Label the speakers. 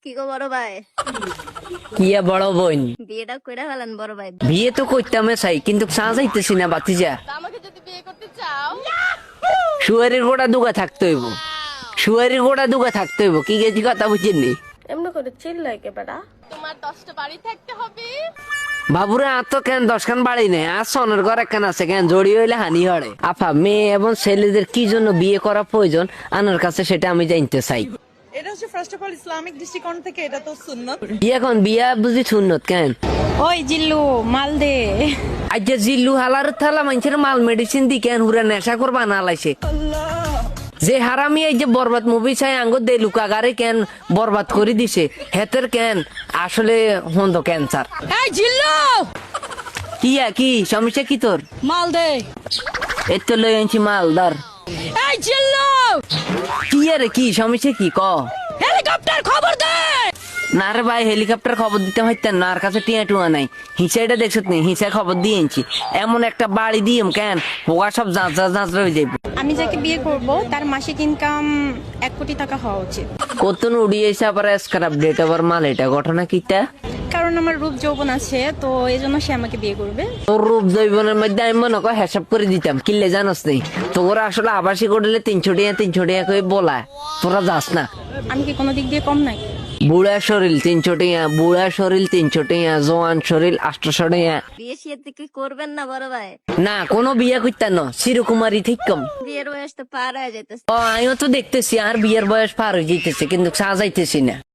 Speaker 1: কি গো বড় ভাই,
Speaker 2: কিয়া বড় বোন,
Speaker 1: বিয়েটা কইরা ফেলেন বড় ভাই।
Speaker 2: বিয়ে তো করতামে চাই কিন্তু সাজাইতেছি না বাতিজা।
Speaker 1: আমাকে যদি বিয়ে করতে চাও,
Speaker 2: শুয়ারের গোড়া দুগা থাকতে হইব, শুয়ারের গোড়া দুগা থাকতে হইব। কি গেছি কথা বুঝিনি?
Speaker 1: এমন করে চিল্লাই কে বেটা? তোমার 10টা বাড়ি থাকতে হবে।
Speaker 2: বাবুরে আর তো কেন 10খান বাড়ি নেই, আর সনের ঘর একখান আছে, কেন জড়ি হইলে হানি হড়ে। আফা, মেয়ে এবং ছেলেদের কি জন্য বিয়ে করা প্রয়োজন আনার কাছে সেটা আমি জানতে চাই।
Speaker 3: এটা হচ্ছে ফার্স্ট অফ অল ইসলামিক দৃষ্টিকোণ থেকে এটা তো সুন্নত।
Speaker 2: এখন বিয়া বুঝি সুন্নত কেন?
Speaker 3: ওই জিল্লু মাল দে।
Speaker 2: আজ যে জিল্লু হালার থালা মানুষের মাল মেডিসিন দি কেন হুরা নেশা করবা না লাইছে। যে হারামি এই যে বরবাদ মুভি চাই আঙ্গ দে লুকাগারে কেন বরবাদ করে দিছে, হেতের কেন আসলে হন্দ ক্যান্সার।
Speaker 3: এই জিল্লু
Speaker 2: কিয়া কি সমস্যা কি তোর?
Speaker 3: মাল দে।
Speaker 2: এই তো লই আনছি মালদার।
Speaker 3: এই জিল্লু
Speaker 2: কি আরে কি সমস্যা কি ক?
Speaker 3: হেলিকপ্টার খবর দে।
Speaker 2: না রে ভাই, হেলিকপ্টার খবর দিতে হইতেন না, আর কাছে টিয়া টুয়া নাই। হিসাইটা দেখছত নি, হিসায় খবর দিয়ে আনছি। এমন একটা বাড়ি দিম কেন হোগা সব যাঁচ হয়ে যাইব।
Speaker 4: আমি যাকে বিয়ে করব তার মাসিক ইনকাম 1 কোটি টাকা হওয়া উচিত।
Speaker 2: কতন উড়িয়েছে আবার স্ক্রাব ডেট আবার মাল, এটা ঘটনা কিটা?
Speaker 4: কারণ আমার রূপ যৌবন আছে, তো এজন্য সে আমাকে বিয়ে করবে।
Speaker 2: তোর রূপ জৈবনের মধ্যে আমি মনে কর হিসাব করে দিতাম, কিনলে জানোস নেই তোরা আসলে আবাসিক হোটেলে 300 টাকা করে বলা, তোরা যাস না।
Speaker 4: আমি কি কোনো দিক দিয়ে কম নাই?
Speaker 2: বুড়া শরীর 300 টাকা, বুড়া শরীর 300 টাকা, জোয়ান শরীর 800 টাকা।
Speaker 1: বিয়ে শিয়েতে কি করবেন না বড় ভাই?
Speaker 2: না কোনো বিয়া করতেন না, চিরকুমারী ঠিক কম।
Speaker 1: বিয়ের বয়স তো পার হয়ে যেতেছে।
Speaker 2: ও আমিও তো দেখতেছি আর বিয়ের বয়স পার হয়ে যেতেছে কিন্তু সাজাইতেছি না।